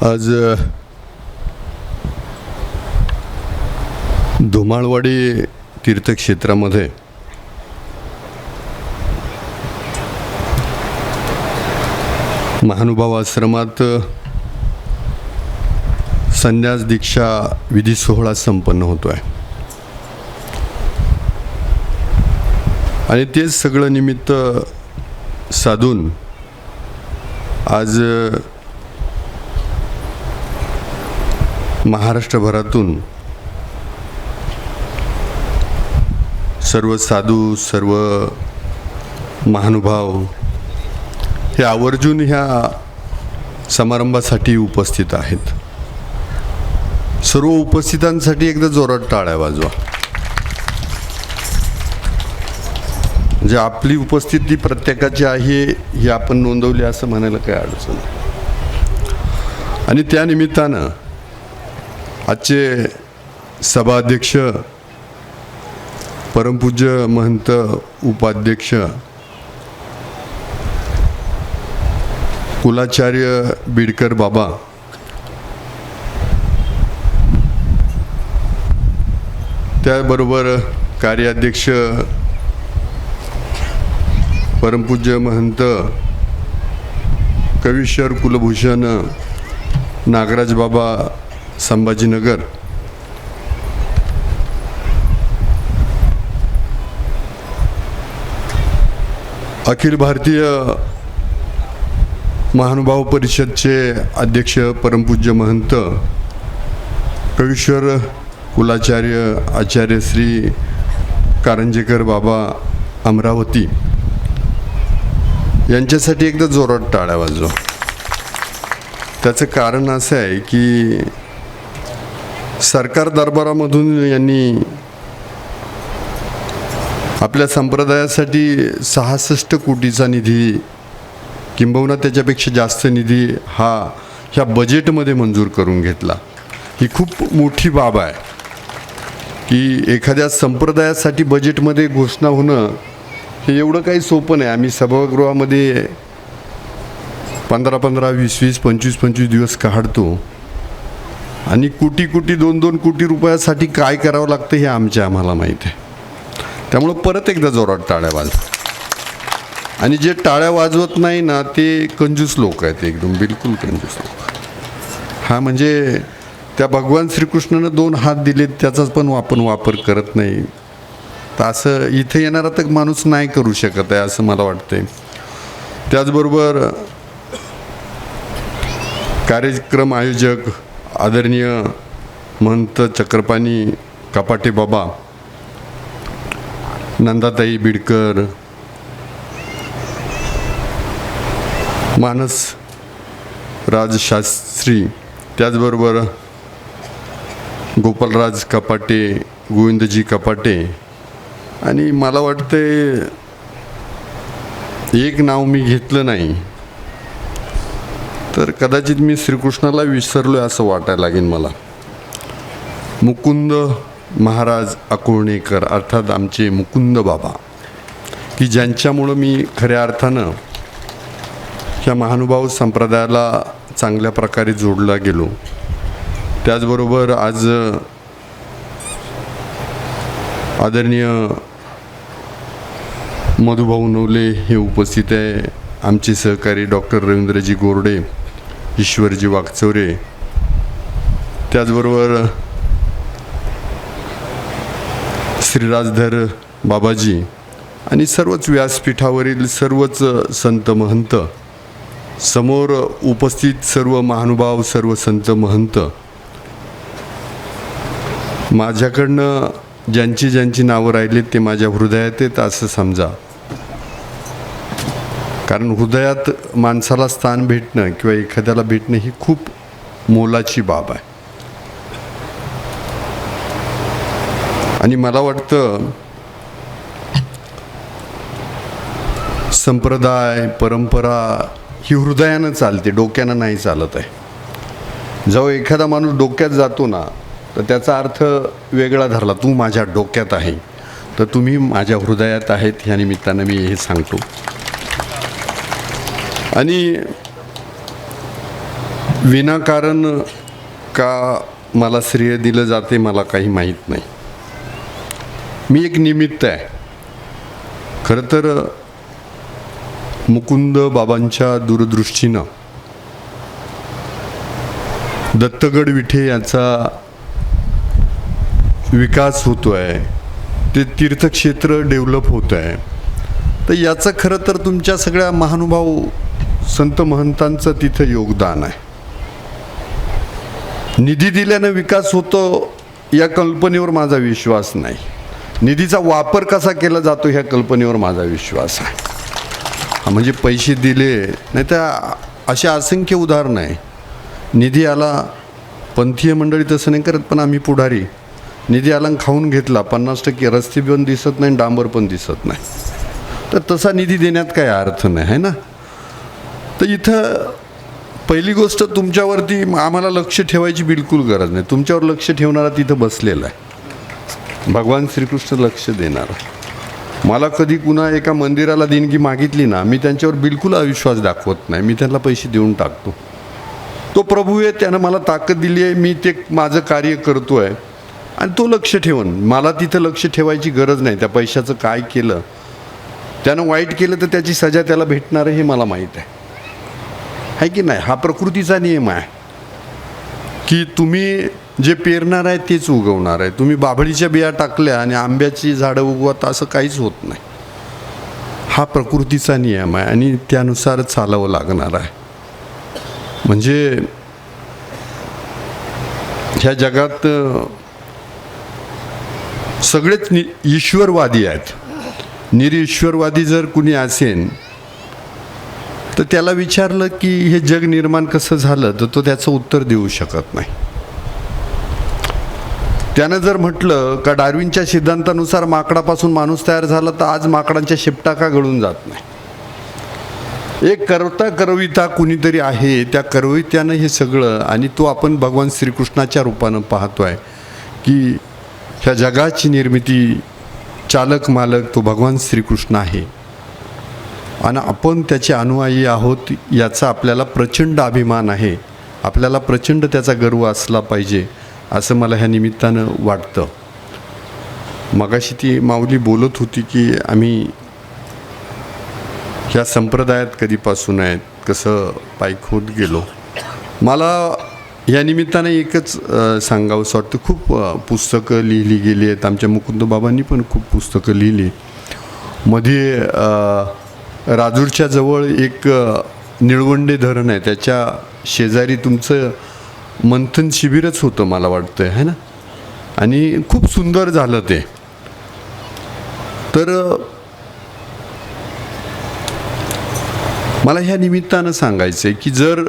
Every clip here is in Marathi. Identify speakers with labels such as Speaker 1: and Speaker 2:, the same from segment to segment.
Speaker 1: आज धुमाळवाडी तीर्थक्षेत्रामध्ये महानुभाव आश्रमात संन्यास दीक्षा विधी सोहळा संपन्न होतो आहे आणि तेच सगळं निमित्त साधून आज महाराष्ट्रभरातून सर्व साधू, सर्व महानुभाव हे आवर्जून ह्या समारंभासाठी उपस्थित आहेत. सर्व उपस्थितांसाठी एकदा जोरात टाळ्या वाजवा. म्हणजे आपली उपस्थिती प्रत्येकाची आहे ही आपण नोंदवली असं म्हणायला काय अडचण नाही. आणि त्या निमित्तानं आजचे सभाध्यक्ष, परमपूज्य महंत उपाध्यक्ष, कुलाचार्य बिडकर बाबा, त्याबरोबर कार्याध्यक्ष परमपूज्य महंत कवीश्वर कुलभूषण नागराज बाबा संभाजीनगर, अखिल भारतीय महानुभाव परिषदचे अध्यक्ष परमपूज्य महंत कवीश्वर कुलाचार्य आचार्य श्री कारंजेकर बाबा अमरावती यांच्यासाठी एकदा जोरात टाळ्या वाजवा. त्याचं कारण असं आहे की सरकार दरबारामधून यांनी आपल्या संप्रदायासाठी 66 कोटीचा निधी, किंबहुना त्याच्यापेक्षा जास्त निधी ह्या बजेटमध्ये मंजूर करून घेतला. ही खूप मोठी बाब आहे की एखाद्या संप्रदायासाठी बजेटमध्ये घोषणा होणं हे एवढं काही सोपं नाही. आम्ही सभागृहामध्ये 15-15, 20-20, 25-25 दिवस काढतो आणि कोटी 2-2 कोटी रुपयासाठी काय करावं लागतं हे आम्हाला माहीत आहे. त्यामुळं परत एकदा जोरात टाळ्या वाजवा. आणि जे टाळ्या वाजवत नाही ना ते कंजूस लोक आहेत, एकदम बिलकुल कंजूस लोक. हा म्हणजे त्या भगवान श्रीकृष्णानं 2 हात दिलेत त्याचाच पण आपण वापर करत नाही. तर असं इथे येणारा तर माणूस नाही करू शकत आहे असं मला वाटतंय. त्याचबरोबर कार्यक्रम आयोजक आदरणीय महंत चक्रपाणी कपाटे बाबा, नंदाताई बिडकर, मानस राजशास्त्री, त्याचबरोबर गोपालराज कपाटे, गोविंदजी कपाटे, आणि मला वाटतंय एक नाव मी घेतलं नाही तर कदाचित मी श्रीकृष्णाला विसरलोय असं वाटायला लागेल मला. मुकुंद महाराज अकोळणेकर, अर्थात आमचे मुकुंद बाबा, की ज्यांच्यामुळं मी खऱ्या अर्थानं ह्या महानुभाव संप्रदायाला चांगल्या प्रकारे जोडला गेलो. त्याचबरोबर आज आदरणीय मधुभाऊ नवले हे उपस्थित आहे, आमचे सहकारी डॉक्टर रवींद्रजी गोरडे, ईश्वरजी वागचौरे, त्याचबरोबर श्रीराजधर बाबाजी आणि सर्वच व्यासपीठावरील सर्वच संत महंत, समोर उपस्थित सर्व महानुभाव, सर्व संत महंत, माझ्याकडनं ज्यांची नावं राहिलीत ते माझ्या हृदयात आहेत असं समजा. कारण हृदयात माणसाला स्थान भेटणं किंवा एखाद्याला भेटणं ही खूप मोलाची बाब आहे. आणि मला वाटतं संप्रदाय, परंपरा ही हृदयानं चालते, डोक्यानं नाही चालत आहे. जेव्हा एखादा माणूस डोक्यात जातो ना तर त्याचा अर्थ वेगळा धरला. तू माझ्या डोक्यात आहे तर तुम्ही माझ्या हृदयात आहेत, ह्या निमित्तानं मी हे सांगतो. आणि विनाकारण का मला श्रेय दिलं जाते मला काही माहीत नाही. मी एक निमित्त आहे. खरं तर मुकुंद बाबांच्या दूरदृष्टीनं दत्तगड विठे याचा विकास होतो आहे, ते तीर्थक्षेत्र डेव्हलप होतं आहे. तर याचं खरं तर तुमच्या सगळ्या महानुभाव संत महंतांचं तिथं योगदान आहे. निधी दिल्यानं विकास होतो या कल्पनेवर माझा विश्वास नाही. निधीचा वापर कसा केला जातो ह्या कल्पनेवर माझा विश्वास आहे. म्हणजे पैसे दिले नाही तर असे असंख्य उदाहरणं आहे. निधी आला, पंथीय मंडळी तसं नाही करत, पण आम्ही पुढारी निधी आला खाऊन घेतला, 50% रस्ते पण दिसत नाही, डांबर पण दिसत नाही. तर तसा निधी देण्यात काही अर्थ नाही आहे ना. तर इथं पहिली गोष्ट तुमच्यावरती आम्हाला लक्ष ठेवायची बिलकुल गरज नाही. तुमच्यावर लक्ष ठेवणारा तिथं बसलेला आहे, भगवान श्रीकृष्ण लक्ष देणार. मला कधी कुणा एका मंदिराला देणगी मागितली ना, मी त्यांच्यावर बिलकुल अविश्वास दाखवत नाही. मी त्यांना पैसे देऊन टाकतो. तो प्रभू आहे, त्यानं मला ताकद दिली आहे, मी ते माझं कार्य करतो आहे आणि तो लक्ष ठेवून मला तिथं लक्ष ठेवायची गरज नाही. त्या पैशाचं काय केलं, त्यानं वाईट केलं तर त्याची सजा त्याला भेटणार आहे हे मला माहीत आहे की नाही. हा प्रकृतीचा नियम आहे की तुम्ही जे पेरणार आहे तेच उगवणार आहे. तुम्ही बाभळीच्या बिया टाकल्या आणि आंब्याची झाडं उगवत असं काहीच होत नाही. हा प्रकृतीचा नियम आहे आणि त्यानुसार चालावं लागणार आहे. म्हणजे ह्या जगात सगळेच ईश्वरवादी आहेत. निरीश्वरवादी जर कुणी असेल तर त्याला विचारलं की हे जग निर्माण कसं झालं तर तो त्याचं उत्तर देऊ शकत नाही. त्यानं जर म्हटलं का डार्विनच्या सिद्धांतानुसार माकडापासून माणूस तयार झाला तर आज माकडांच्या शेपटा का गळून जात नाही. एक करविता कुणीतरी आहे, त्या करवित्यानं हे सगळं, आणि तो आपण भगवान श्रीकृष्णाच्या रूपानं पाहतो आहे की ह्या जगाची निर्मिती चालक मालक तो भगवान श्रीकृष्ण आहे आणि आपण त्याचे अनुयायी आहोत. याचा आपल्याला प्रचंड अभिमान आहे. आपल्याला प्रचंड त्याचा गर्व असला पाहिजे असं मला ह्या निमित्तानं वाटतं. मगाशी ती माऊली बोलत होती की आम्ही ह्या संप्रदायात कधीपासून आहेत, कसं पायक होत गेलो. मला या निमित्तानं एकच सांगावंसं वाटतं. खूप पुस्तकं लिहिली गेली आहेत. आमच्या मुकुंद बाबांनी पण खूप पुस्तकं लिहिली. मध्ये राजूरच्या जवळ एक निळवंडे धरण आहे, त्याच्या शेजारी तुमचं मंथन शिबिरच होतं मला वाटतं आहे ना, आणि खूप सुंदर झालं ते. तर मला ह्या निमित्तानं सांगायचं आहे की जर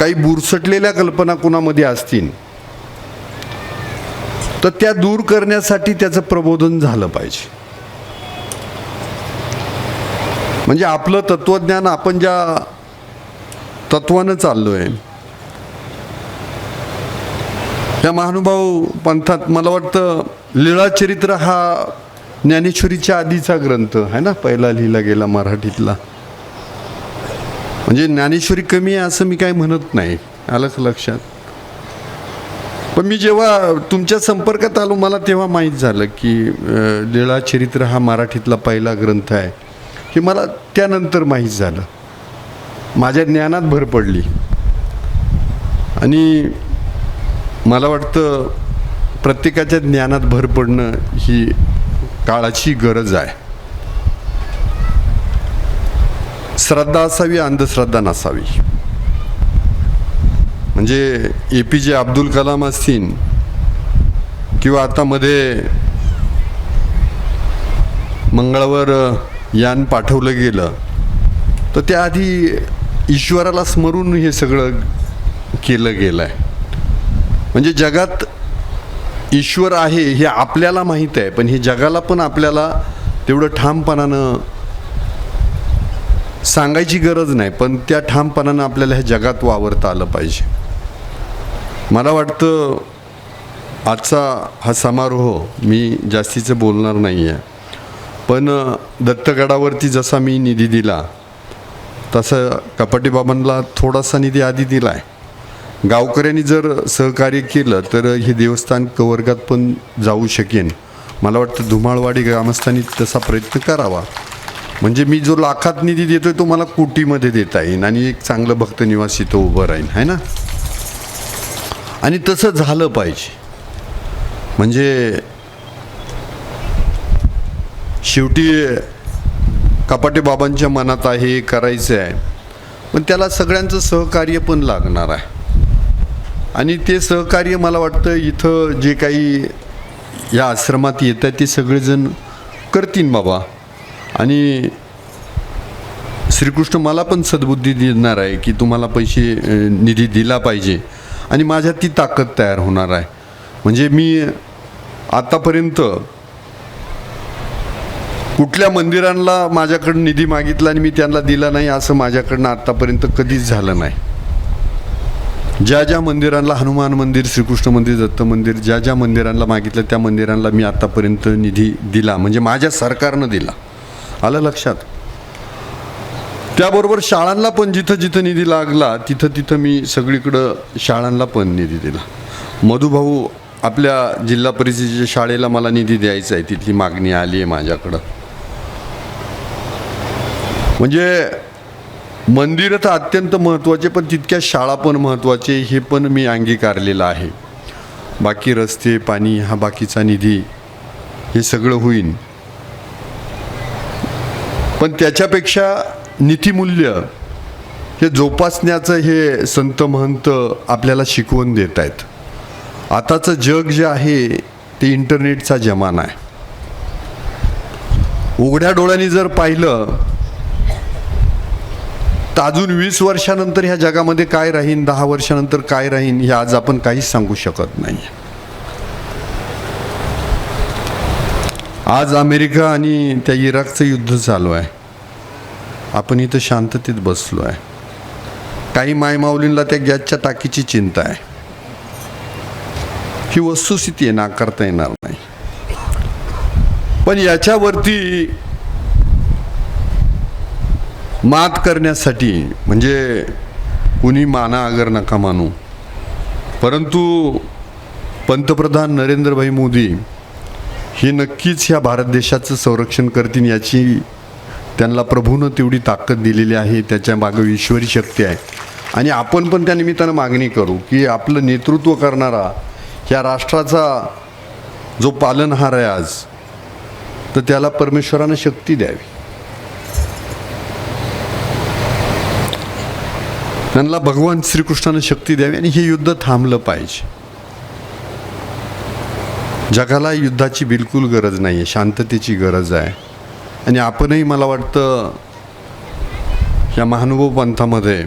Speaker 1: काही बुरसटलेल्या कल्पना कोणामध्ये असतील तर त्या दूर करण्यासाठी त्याचं प्रबोधन झालं पाहिजे. म्हणजे आपलं तत्वज्ञान आपण ज्या तत्वानं चाललो आहे त्या महानुभाव पंथात मला वाटतं लीळाचरित्र हा ज्ञानेश्वरीच्या आधीचा ग्रंथ आहे ना, पहिला लिहिला गेला मराठीतला. म्हणजे ज्ञानेश्वरी कमी आहे असं मी काही म्हणत नाही, आलं लक्षात. पण मी जेव्हा तुमच्या संपर्कात आलो मला तेव्हा माहीत झालं की लीळाचरित्र हा मराठीतला पहिला ग्रंथ आहे हे मला त्यानंतर माहीत झालं. माझ्या ज्ञानात भर पडली आणि मला वाटतं प्रत्येकाच्या ज्ञानात भर पडणं ही काळाची गरज आहे. श्रद्धा असावी, अंधश्रद्धा नसावी. म्हणजे APJ अब्दुल कलाम असतील किंवा आता मध्ये मंगळावर यान पाठवलं गेलं तर त्याआधी ईश्वराला स्मरून हे सगळं केलं गेलं आहे. म्हणजे जगात ईश्वर आहे हे आपल्याला माहीत आहे, पण हे जगाला पण आपल्याला तेवढं ठामपणानं सांगायची गरज नाही, पण त्या ठामपणानं आपल्याला ह्या जगात वावरता आलं पाहिजे. मला वाटतं आजचा हा समारोह मी जास्तीचं बोलणार नाही आहे, पण दत्तगडावरती जसा मी निधी दिला तसं कपाटी बाबांना थोडासा निधी आधी दिला आहे. गावकऱ्यांनी जर सहकार्य केलं तर हे देवस्थान कवर्गात पण जाऊ शकेन. मला वाटतं धुमाळवाडी ग्रामस्थांनी तसा प्रयत्न करावा. म्हणजे मी जो लाखात निधी देतोय तो मला कोटीमध्ये देता येईल आणि एक चांगलं भक्त निवास इथं उभं राहील, आहे ना. आणि तसं झालं पाहिजे. म्हणजे शेवटी कपाटे बाबांच्या मनात आहे, करायचं आहे, पण त्याला सगळ्यांचं सहकार्य पण लागणार आहे. आणि ते सहकार्य मला वाटतं इथं जे काही या आश्रमात येत आहे ते सगळेजण करतील बाबा. आणि श्रीकृष्ण मला पण सद्बुद्धी देणार आहे की तुम्हाला पैसे निधी दिला पाहिजे आणि माझ्यात ती ताकद तयार होणार आहे. म्हणजे मी आतापर्यंत कुठल्या मंदिरांना माझ्याकडं निधी मागितला आणि मी त्यांना दिला नाही असं माझ्याकडनं आत्तापर्यंत कधीच झालं नाही. ज्या ज्या मंदिरांना, हनुमान मंदिर, श्रीकृष्ण मंदिर, दत्त मंदिर, ज्या ज्या मंदिरांना मागितलं त्या मंदिरांना मी आत्तापर्यंत निधी दिला. म्हणजे माझ्या सरकारनं दिला. आलं लक्षात. त्याबरोबर शाळांना पण जिथं जिथं निधी लागला तिथं तिथं मी सगळीकडं शाळांना पण निधी दिला. मधुभाऊ आपल्या जिल्हा परिषदेच्या शाळेला मला निधी द्यायचा आहे, तिथली मागणी आली आहे माझ्याकडं. म्हणजे मंदिरं तर अत्यंत महत्त्वाचे, पण तितक्या शाळा पण महत्त्वाचे, हे पण मी अंगीकारलेलं आहे. बाकी रस्ते, पाणी, हा बाकीचा निधी हे सगळं होईल. पण त्याच्यापेक्षा नीतिमूल्य हे जोपासण्याचं हे संत महंत आपल्याला शिकवून देत आहेत. आताचं जग जे आहे ते इंटरनेटचा जमाना आहे. उघड्या डोळ्यांनी जर पाहिलं तर अजून 20 वर्षानंतर ह्या जगामध्ये काय राहीन, 10 वर्षानंतर काय राहीन, हे आज आपण काहीच सांगू शकत नाही. आज अमेरिका आणि त्या इराकचं युद्ध चालू आहे. आपण इथं शांततेत बसलो आहे. काही मायमाऊलींना त्या गॅसच्या टाकीची चिंता आहे. ही वस्तुस्थिती आहे, नाकारता येणार नाही. पण याच्यावरती मात करण्यासाठी, म्हणजे कुणी माना अगर नका मानू, परंतु पंतप्रधान नरेंद्रभाई मोदी हे नक्कीच ह्या भारत देशाचं संरक्षण करतील याची त्यांना प्रभूनं तेवढी ताकद दिलेली आहे. त्याच्या मागे ईश्वरी शक्ती आहे. आणि आपण पण त्या निमित्तानं मागणी करू की आपलं नेतृत्व करणारा ह्या राष्ट्राचा जो पालनहार आहे आज, तर त्याला परमेश्वरानं शक्ती द्यावी. त्यांना भगवान श्रीकृष्णानं शक्ती द्यावी आणि हे युद्ध थांबलं पाहिजे. जगाला युद्धाची बिलकुल गरज नाही आहे, शांततेची गरज आहे. आणि आपणही मला वाटतं या महानुभव पंथामध्ये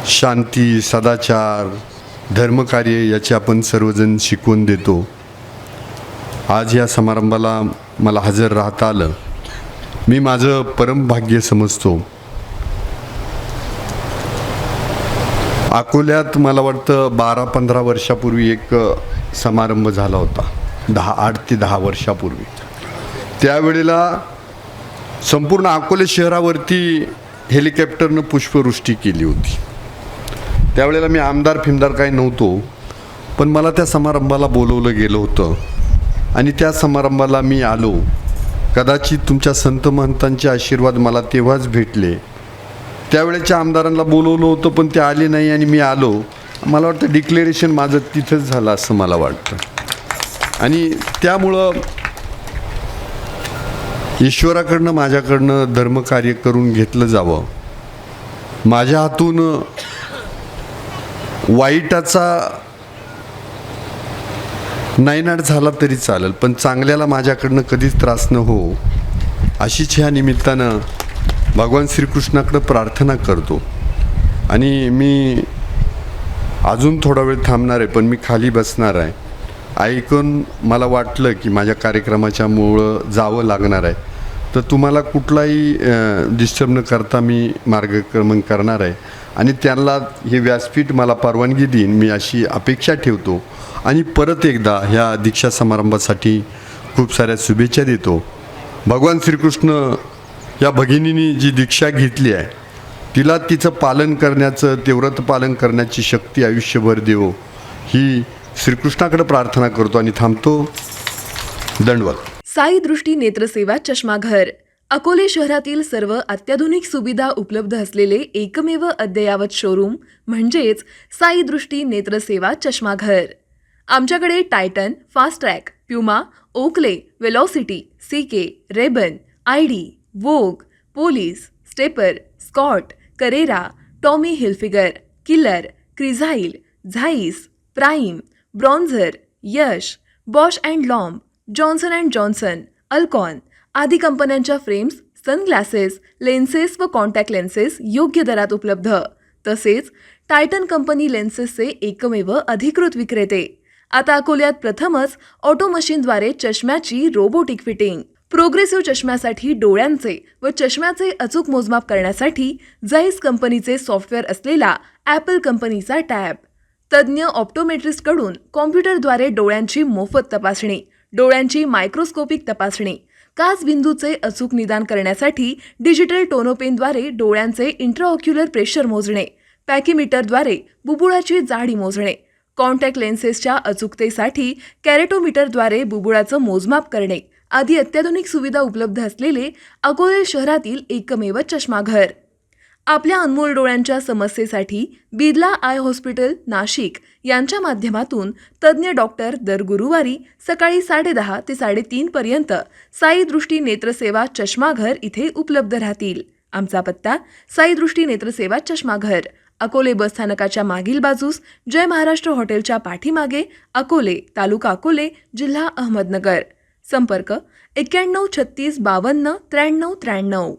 Speaker 1: शांती, सदाचार, धर्मकार्य याची आपण सर्वजण शिकवून देतो. आज या समारंभाला मला हजर राहता आलं, मी माझं परम भाग्य समजतो. अकोल्यात मला वाटतं 12-15 वर्षापूर्वी एक समारंभ झाला होता, 8 ते 10 वर्षापूर्वी. त्यावेळेला संपूर्ण अकोले शहरावरती हेलिकॉप्टरनं पुष्पवृष्टी केली होती. त्यावेळेला मी आमदार फिमदार काही नव्हतो, पण मला त्या समारंभाला बोलवलं गेलं होतं आणि त्या समारंभाला मी आलो. कदाचित तुमच्या संत महंतांचे आशीर्वाद मला तेव्हाच भेटले. त्यावेळेच्या आमदारांना बोलवलं होतं पण ते आले नाही आणि मी आलो. मला वाटतं डिक्लेरेशन माझं तिथंच झालं असं मला वाटतं. आणि त्यामुळं ईश्वराकडनं माझ्याकडनं धर्मकार्य करून घेतलं जावं. माझ्या हातून वाईटाचा नायनाट झाला तरी चालेल, पण चांगल्याला माझ्याकडनं कधीच त्रास न हो, अशीच ह्या निमित्तानं भगवान श्रीकृष्णाकडं प्रार्थना करतो. आणि मी अजून थोडा वेळ थांबणार आहे, पण मी खाली बसणार आहे. ऐकून मला वाटलं की माझ्या कार्यक्रमाच्या मुळं जावं लागणार आहे, तर तुम्हाला कुठलाही डिस्टर्ब न करता मी मार्गक्रमण करणार आहे. आणि त्यांना हे व्यासपीठ मला परवानगी देईन मी अशी अपेक्षा ठेवतो. आणि परत एकदा ह्या दीक्षा समारंभासाठी खूप साऱ्या शुभेच्छा देतो. भगवान श्रीकृष्ण या भगिनींनी जी दीक्षा घेतली आहे तिला तिचं पालन करण्याचं, ते व्रत पालन करण्याची शक्ती आयुष्यभर देवो, ही श्रीकृष्णाकडे प्रार्थना करतो आणि थांबतो. दंडवत.
Speaker 2: साई दृष्टी नेत्रसेवा चष्माघर अकोले शहरातील सर्व अत्याधुनिक सुविधा उपलब्ध असलेले एकमेव अद्ययावत शोरूम म्हणजेच साई दृष्टी नेत्रसेवा चष्माघर. आमच्याकडे Titan, Fastrack, Puma, Oakley, Velocity, CK, Rayban, ID, Vogue, Police, Stepper, Scott, Carrera, Tommy Hilfiger, Killer, Crizal, Zeiss, Prime, Bronzer, Yash, Bausch and Lomb, Johnson and Johnson, Alcon आदी कंपन्यांच्या फ्रेम्स, सनग्लासेस, लेन्सेस व कॉन्टॅक्ट लेन्सेस योग्य दरात उपलब्ध. तसेच टायटन कंपनी लेन्सेसचे एकमेव अधिकृत विक्रेते. आता अकोल्यात प्रथमच ऑटो मशीनद्वारे चष्म्याची रोबोटिक फिटिंग. प्रोग्रेसिव्ह चष्म्यासाठी डोळ्यांचे व चष्म्याचे अचूक मोजमाप करण्यासाठी जाईस कंपनीचे सॉफ्टवेअर असलेला ॲपल कंपनीचा टॅब. तज्ज्ञ ऑप्टोमेट्रिस्टकडून कॉम्प्युटरद्वारे डोळ्यांची मोफत तपासणी, डोळ्यांची मायक्रोस्कोपिक तपासणी, काच बिंदूचे अचूक निदान करण्यासाठी डिजिटल टोनोपेनद्वारे डोळ्यांचे इंट्राऑक्युलर प्रेशर मोजणे, पॅकीमीटरद्वारे बुबुळाची जाडी मोजणे, कॉन्टॅक्ट लेन्सेसच्या अचूकतेसाठी कॅरेटोमीटरद्वारे बुबुळाचं मोजमाप करणे आदी अत्याधुनिक सुविधा उपलब्ध असलेले अकोले शहरातील एकमेव चष्माघर. आपल्या अनमोल डोळ्यांच्या समस्येसाठी बिर्ला आय हॉस्पिटल नाशिक यांच्या माध्यमातून तज्ज्ञ डॉक्टर दर गुरुवारी सकाळी 10:30 ते 3:30 पर्यंत साई दृष्टी नेत्रसेवा चष्माघर इथे उपलब्ध राहतील. आमचा पत्ता साई दृष्टी नेत्रसेवा चष्माघर, अकोले बसस्थानकाच्या मागील बाजूस, जय महाराष्ट्र हॉटेलच्या पाठीमागे, अकोले, तालुका अकोले, जिल्हा अहमदनगर. संपर्क 91 36 52 93 93.